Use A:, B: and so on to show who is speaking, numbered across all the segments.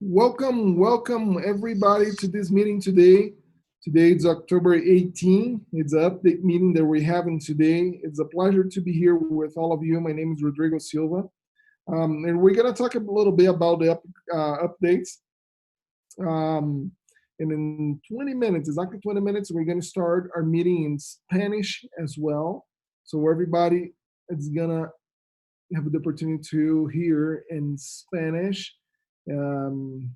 A: Welcome everybody to this meeting today. Today it's October 18. It's an update meeting that we're having today. It's a pleasure to be here with all of you. My name is Rodrigo Silva, and we're gonna talk a little bit about the updates. And in 20 minutes, exactly 20 minutes, we're gonna start our meeting in Spanish as well. So everybody is gonna have the opportunity to hear in Spanish. Um,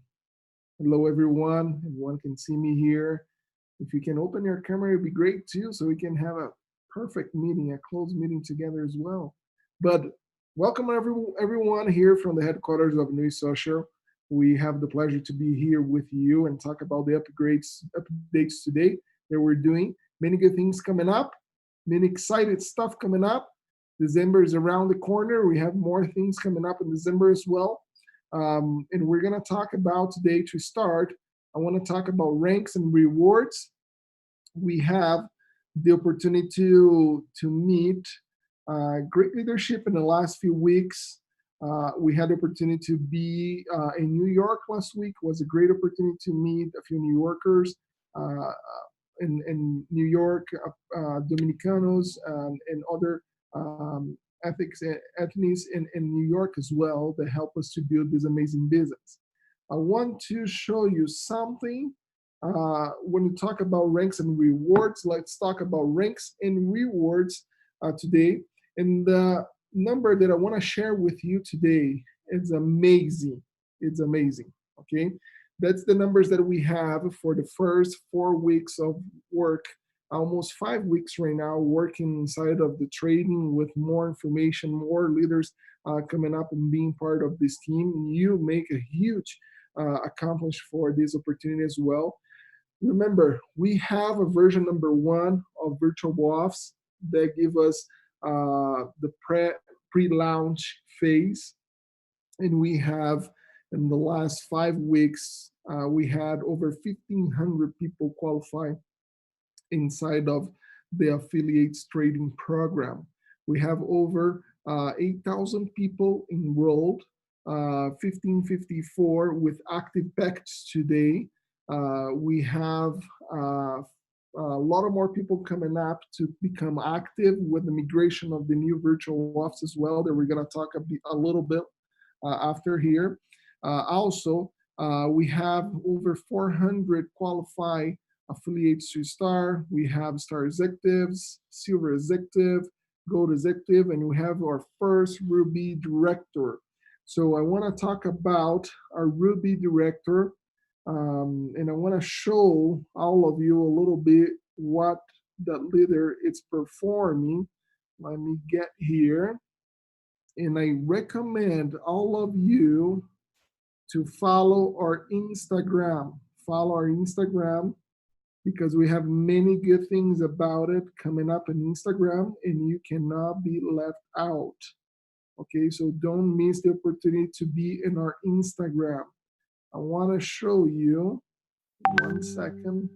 A: Hello, everyone. Everyone can see me here. If you can open your camera, it'd be great too, so we can have a perfect meeting, a closed meeting together as well. But welcome everyone here from the headquarters of New Social. We have the pleasure to be here with you and talk about the updates today that we're doing. Many good things coming up, many excited stuff coming up. December is around the corner. We have more things coming up in December as well. And we're going to talk about today to start. I want to talk about ranks and rewards. We have the opportunity to meet great leadership in the last few weeks. We had the opportunity to be in New York last week. It was a great opportunity to meet a few New Yorkers in New York, Dominicanos, and other ethics ethnies in New York as well that help us to build this amazing business. I want to show you something. When we talk about ranks and rewards, let's talk about ranks and rewards today. And the number that I want to share with you today is amazing. It's amazing. Okay. That's the numbers that we have for the first 4 weeks of work, almost 5 weeks right now, working inside of the trading with more information, more leaders coming up and being part of this team. You make a huge accomplish for this opportunity as well. Remember, we have a version number 1 of virtual WAFs that give us the pre-launch phase, and we have in the last 5 weeks we had over 1,500 people qualify inside of the affiliates trading program. We have over 8,000 people enrolled, 1,554 with active packages today. We have a lot of more people coming up to become active with the migration of the new virtual WAFs as well that we're going to talk a little bit after here. Also, we have over 400 qualified affiliates to Star. We have Star Executives, Silver Executive, Gold Executive, and we have our first Ruby Director. So I want to talk about our Ruby Director, and I want to show all of you a little bit what that leader is performing. Let me get here. And I recommend all of you to follow our Instagram. Follow our Instagram, because we have many good things about it coming up on Instagram, and you cannot be left out. Okay, so don't miss the opportunity to be in our Instagram. I want to show you, 1 second.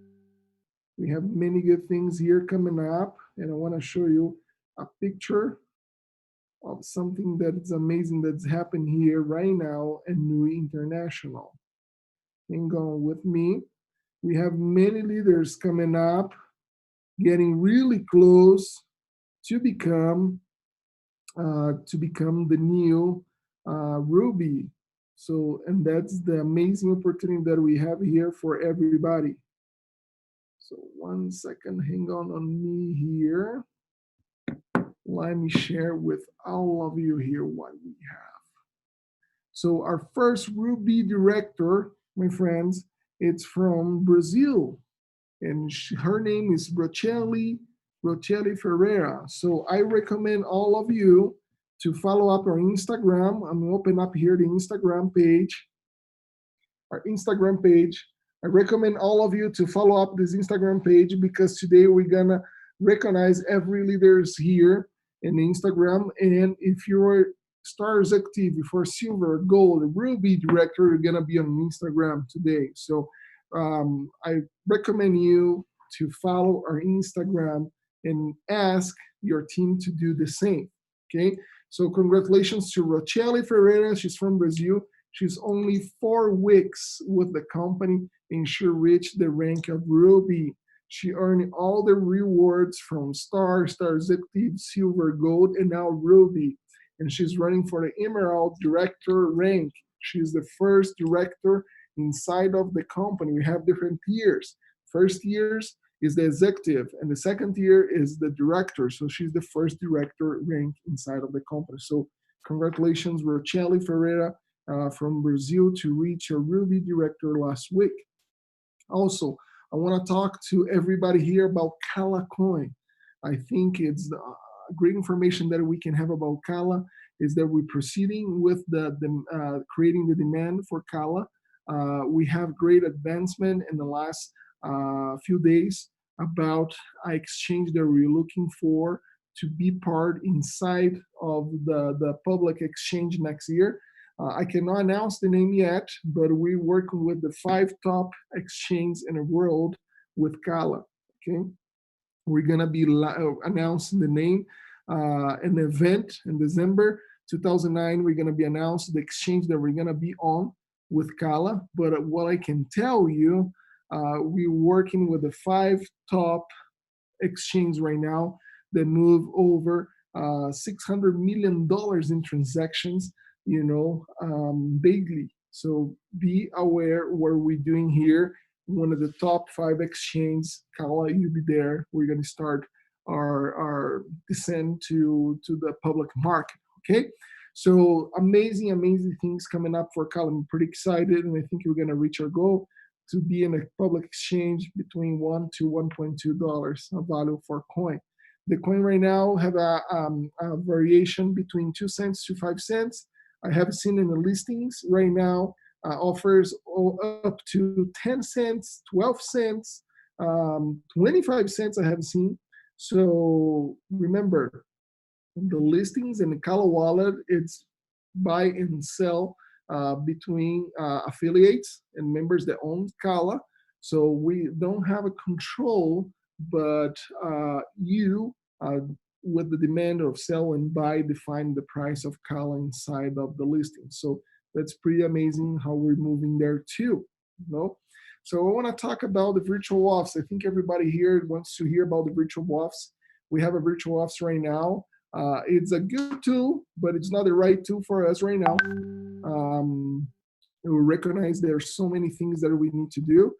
A: We have many good things here coming up, and I want to show you a picture of something that is amazing that's happened here right now in New International. Hang on with me. We have many leaders coming up, getting really close to become the new Ruby. So, and that's the amazing opportunity that we have here for everybody. So 1 second, hang on me here. Let me share with all of you here what we have. So our first Ruby Director, my friends, it's from Brazil, and her name is Rochelle Ferreira. So I recommend all of you to follow up our Instagram. I'm gonna open up here the Instagram page, our Instagram page. I recommend all of you to follow up this Instagram page, because today we're gonna recognize every leaders here in Instagram. And if you're Star Executive for Silver, Gold, Ruby Director, you're gonna be on Instagram today. So I recommend you to follow our Instagram and ask your team to do the same. Okay, so congratulations to Rochelle Ferreira. She's from Brazil. She's only 4 weeks with the company and she reached the rank of Ruby. She earned all the rewards from Star, Star Executive, Silver, Gold, and now Ruby. And she's running for the Emerald Director rank. She's the first director inside of the company. We have different tiers. First years is the executive, and the second tier is the director. So she's the first director rank inside of the company. So congratulations, Rochelle Ferreira from Brazil to reach a Ruby director last week. Also, I want to talk to everybody here about Kala Coin. I think it's great information that we can have about Kala is that we're proceeding with the creating the demand for Kala. We have great advancement in the last few days about an exchange that we're looking for to be part inside of the public exchange next year. I cannot announce the name yet, but we're working with the 5 top exchanges in the world with Kala. Okay, we're gonna be announcing the name. An event in December 2009. We're gonna be announcing the exchange that we're gonna be on with Kala. But what I can tell you, we're working with the 5 top exchanges right now that move over $600 million in transactions, daily. So be aware what we're doing here. One of the top 5 exchanges, Kala, you'll be there. We're going to start our descent to the public market. Okay, so amazing things coming up for Kala. I'm pretty excited, and I think we're going to reach our goal to be in a public exchange between $1 to $1.2 of value for coin. The coin right now have a variation between 2 cents to 5 cents. I have seen in the listings right now offers up to 10 cents, 12 cents, 25 cents I have seen. So remember, the listings in the Kala wallet, it's buy and sell between affiliates and members that own Kala. So we don't have a control, but you with the demand of sell and buy define the price of Kala inside of the listing. So that's pretty amazing how we're moving there too. So I want to talk about the virtual office. I think everybody here wants to hear about the virtual office. We have a virtual office right now. It's a good tool, but it's not the right tool for us right now. We recognize there are so many things that we need to do,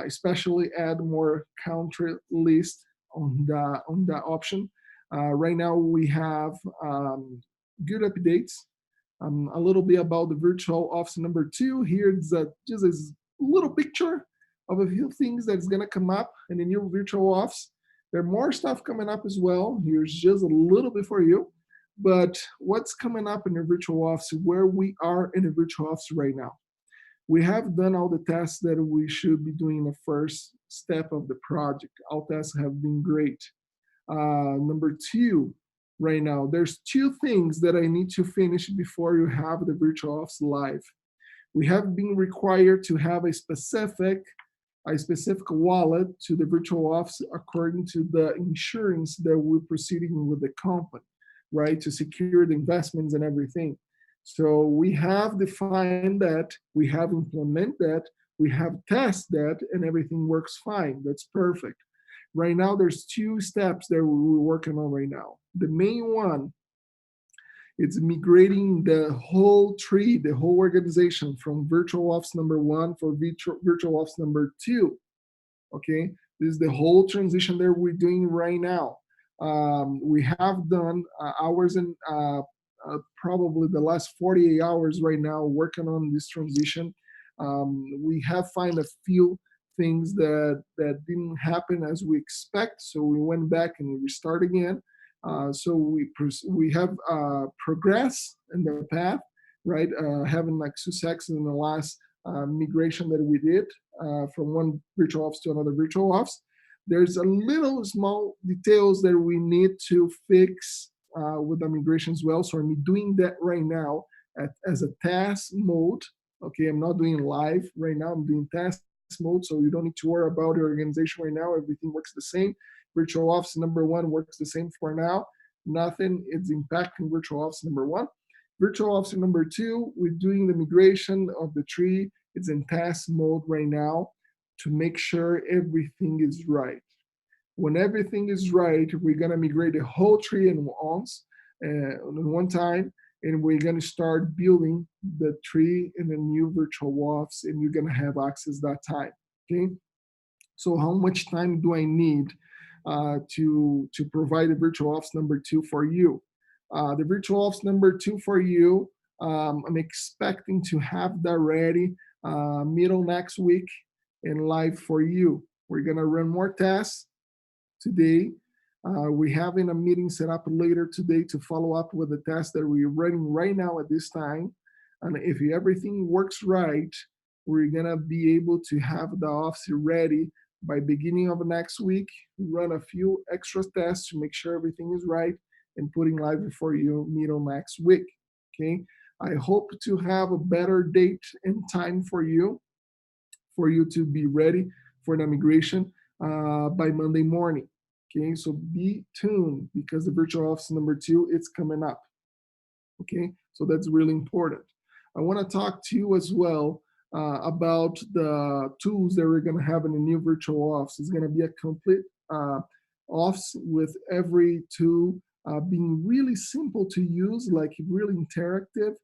A: especially add more country list on that option. Right now we have good updates. A little bit about the virtual office number 2. Here it's just a little picture of a few things that's gonna come up in the new virtual office. There's more stuff coming up as well. Here's just a little bit for you. But what's coming up in the virtual office, where we are in the virtual office right now. We have done all the tests that we should be doing the first step of the project. All tests have been great. Number 2, right now, there's 2 things that I need to finish before you have the virtual office live. We have been required to have a specific wallet to the virtual office according to the insurance that we're proceeding with the company, right? To secure the investments and everything. So we have defined that, we have implemented that, we have tested that, and everything works fine. That's perfect. Right now, there's 2 steps that we're working on right now. The main one, it's migrating the whole tree, the whole organization from virtual office number 1 for virtual office number 2. Okay, this is the whole transition that we're doing right now. We have done hours and probably the last 48 hours right now working on this transition. We have found a few things that didn't happen as we expect, so we went back and we restart again. So we have progressed in the path, right? Having like success in the last migration that we did from one virtual office to another virtual office. There's a little small details that we need to fix with the migration as well. So I'm doing that right now as a task mode. Okay, I'm not doing live right now. I'm doing task mode, so you don't need to worry about your organization right now. Everything works the same. Virtual office number 1 works the same for now. Nothing is impacting virtual office number 1. Virtual officer number 2, we're doing the migration of the tree. It's in test mode right now to make sure everything is right. When everything is right, we're gonna migrate the whole tree in once, one time, and we're gonna start building the tree in a new virtual office, and you're gonna have access that time. Okay. So how much time do I need to provide a virtual office number 2 for you? The virtual office number 2 for you, I'm expecting to have that ready middle next week and live for you. We're gonna run more tests today. We're having a meeting set up later today to follow up with the test that we're running right now at this time. And if everything works right, we're gonna be able to have the office ready by beginning of next week. Run a few extra tests to make sure everything is right and putting live for you middle next week. Okay. I hope to have a better date and time for you to be ready for the migration by Monday morning. Okay, so be tuned because the virtual office number 2 it's coming up. Okay, so that's really important. I want to talk to you as well about the tools that we're going to have in the new virtual office. It's going to be a complete office with every tool being really simple to use, like really interactive.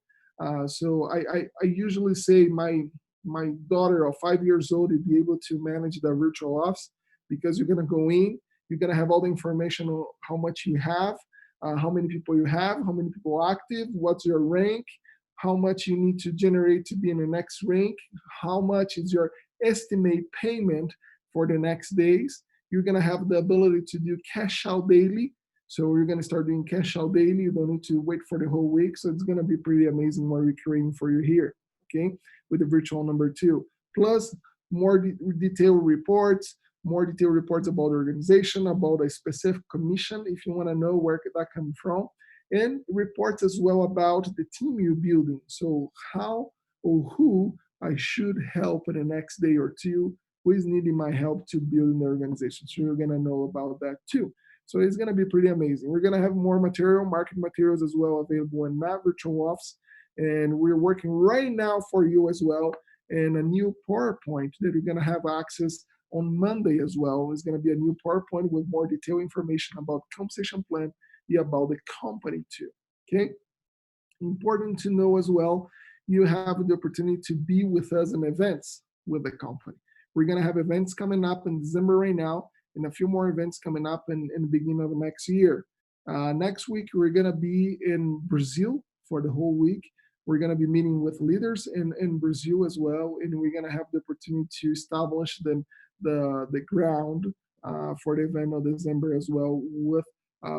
A: So I usually say my daughter of 5 years old will be able to manage the virtual office because you're going to go in, you're going to have all the information on how much you have, how many people you have, how many people are active, what's your rank, how much you need to generate to be in the next rank, how much is your estimate payment for the next days. You're going to have the ability to do cash out daily. So we're going to start doing cash out daily. You don't need to wait for the whole week. So it's going to be pretty amazing what we're creating for you here, okay, with the virtual number 2. Plus more detailed reports, more detailed reports about the organization, about a specific commission, if you want to know where that comes from, and reports as well about the team you're building. So how or who I should help in the next day or two, who is needing my help to build the organization. So you're going to know about that too. So it's going to be pretty amazing. We're going to have more material, marketing materials as well available in that virtual office. And we're working right now for you as well in a new PowerPoint that you're going to have access on Monday as well. It's going to be a new PowerPoint with more detailed information about compensation plan, about the company too. Okay. Important to know as well, you have the opportunity to be with us in events with the company. We're going to have events coming up in December right now, and a few more events coming up in the beginning of next year. Next week, we're going to be in Brazil for the whole week. We're going to be meeting with leaders in Brazil as well, and we're going to have the opportunity to establish the ground for the event of December as well with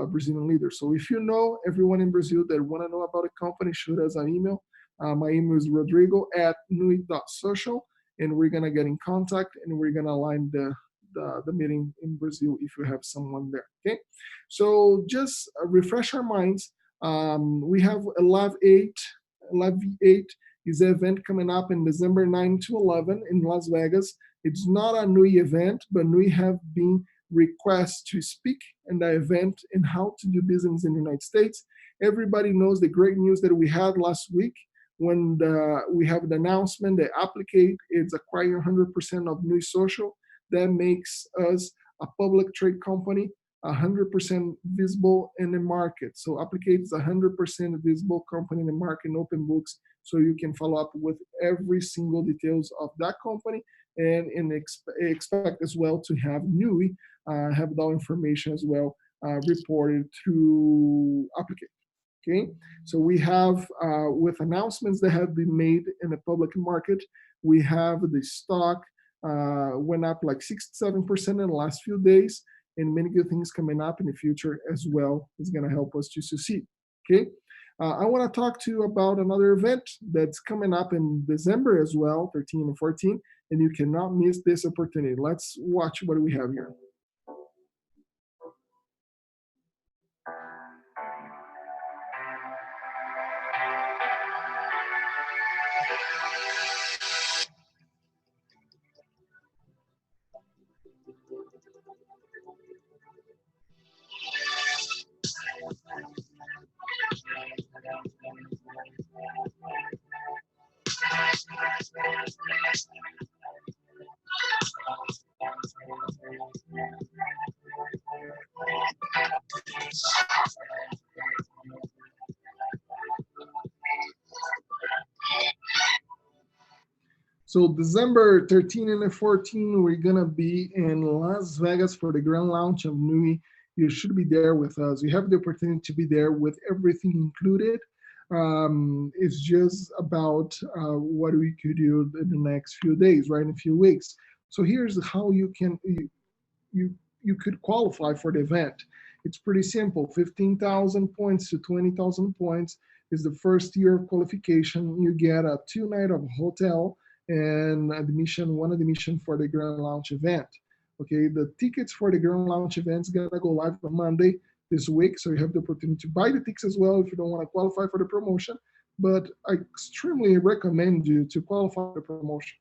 A: Brazilian leaders. So if you know everyone in Brazil that want to know about a company, shoot us an email. My email is rodrigo@nui.social, and we're going to get in contact and we're going to align the meeting in Brazil if you have someone there. Okay, so just refresh our minds. We have a Live 8 is an event coming up in December 9 to 11 in Las Vegas. It's not a NUI event, but NUI have been requests to speak in the event and how to do business in the United States. Everybody knows the great news that we had last week when we have the announcement that Applicate is acquiring 100% of NUI Social. That makes us a public trade company, 100% visible in the market. So Applicate is 100% visible company in the market in open books, so you can follow up with every single details of that company and expect as well to have NUI have that information as well reported through Applicate. Okay, so we have with announcements that have been made in the public market, we have the stock went up like 6-7% in the last few days, and many good things coming up in the future as well is going to help us to succeed. Okay, I want to talk to you about another event that's coming up in December as well, 13 and 14, and you cannot miss this opportunity. Let's watch what we have here. So December 13 and 14, we're gonna be in Las Vegas for the grand launch of NUI. You should be there with us. You have the opportunity to be there with everything included. It's just about what we could do in the next few days, right? In a few weeks. So here's how you you could qualify for the event. It's pretty simple. 15,000 points to 20,000 points is the first year of qualification. You get a 2 night of hotel and admission, one admission for the Grand Launch event. Okay, the tickets for the Grand Launch event is gonna go live on Monday this week, so you have the opportunity to buy the tickets as well if you don't want to qualify for the promotion. But I extremely recommend you to qualify for the promotion.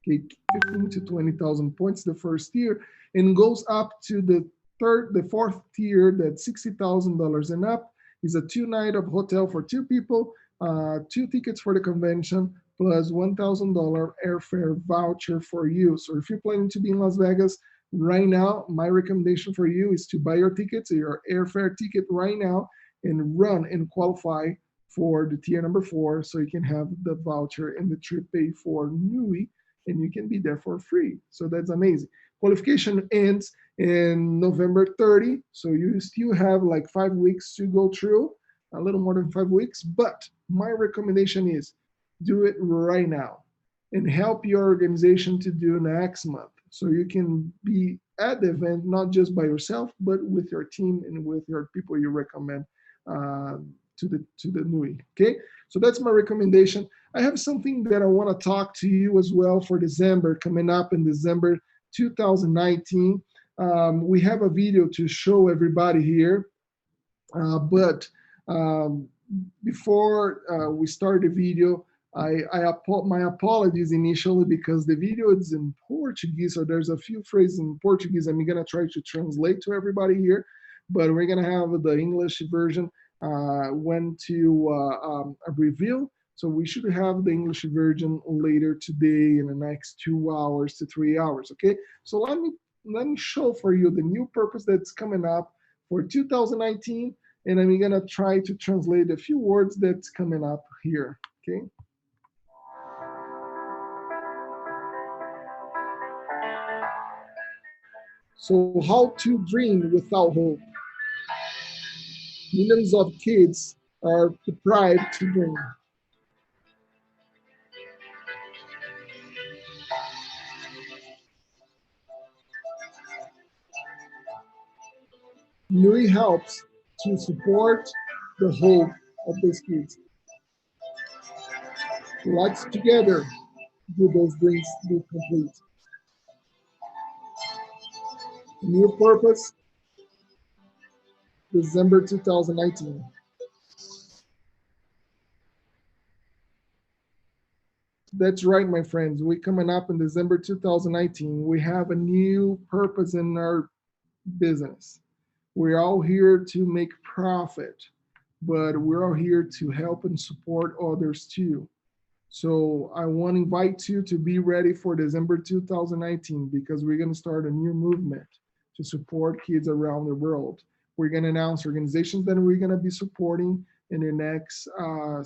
A: Okay, 15 to 20,000 points the first year, and goes up to the fourth tier, that's $60,000 and up. Is a 2 night of hotel for two people, two tickets for the convention, plus $1,000 airfare voucher for you. So if you're planning to be in Las Vegas right now, my recommendation for you is to buy your tickets, your airfare ticket right now, and run and qualify for the tier number 4, so you can have the voucher and the trip paid for NUI, and you can be there for free. So that's amazing. Qualification ends in November 30, so you still have like 5 weeks to go through, a little more than 5 weeks. But my recommendation is do it right now and help your organization to do next month, so you can be at the event not just by yourself, but with your team and with your people you recommend uh, to the NUI. Okay, so that's my recommendation. I have something that I want to talk to you as well for December, coming up in December 2019. We have a video to show everybody here, but um, before we start the video, my apologies initially because the video is in Portuguese, so there's a few phrases in Portuguese. I'm gonna try to translate to everybody here, but we're gonna have the English version went to a review. So we should have the English version later today in the next 2 hours to 3 hours. Okay. So let me show for you the new purpose that's coming up for 2019, and I'm gonna try to translate a few words that's coming up here. Okay. So how to dream without hope. Millions of kids are deprived to dream. NUI helps to support the hope of these kids. Let's together do those dreams be complete. New purpose, December 2019. That's right, my friends. We're coming up in December 2019. We have a new purpose in our business. We're all here to make profit, but we're all here to help and support others too. So I want to invite you to be ready for December 2019, because we're going to start a new movement to support kids around the world. We're going to announce organizations that we're going to be supporting in the next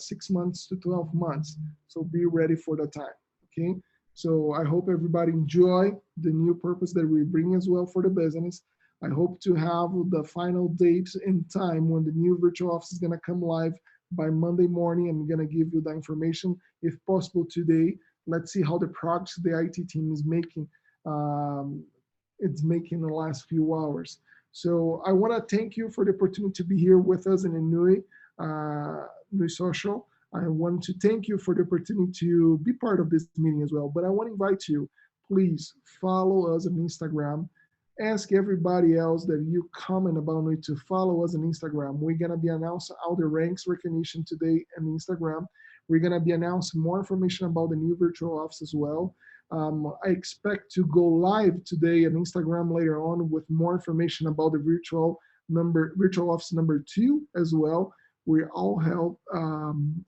A: 6 months to 12 months. So be ready for the time. Okay. So I hope everybody enjoy the new purpose that we bring as well for the business. I hope to have the final date in time when the new virtual office is going to come live by Monday morning. I'm going to give you the information if possible today. Let's see how the progress the IT team is making. It's making in the last few hours. So I want to thank you for the opportunity to be here with us in the NUI Social. I want to thank you for the opportunity to be part of this meeting as well. But I want to invite you, please follow us on Instagram. Ask everybody else that you comment about it to follow us on Instagram. We're gonna be announcing all the ranks recognition today on Instagram. We're gonna be announcing more information about the new virtual office as well. I expect to go live today on Instagram later on with more information about the virtual office number 2 as well. We're all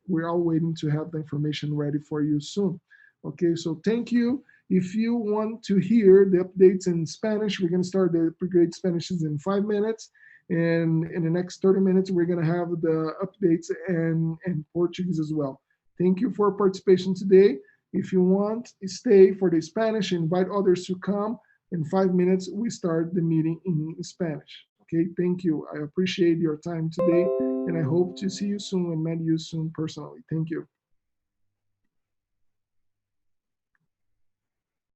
A: waiting to have the information ready for you soon. Okay, so thank you. If you want to hear the updates in Spanish, we're going to start the pre-grade Spanish in 5 minutes. And in the next 30 minutes, we're going to have the updates in Portuguese as well. Thank you for participation today. If you want, stay for the Spanish, invite others to come. In 5 minutes, we start the meeting in Spanish. Okay, thank you. I appreciate your time today, and I hope to see you soon and meet you soon personally. Thank you.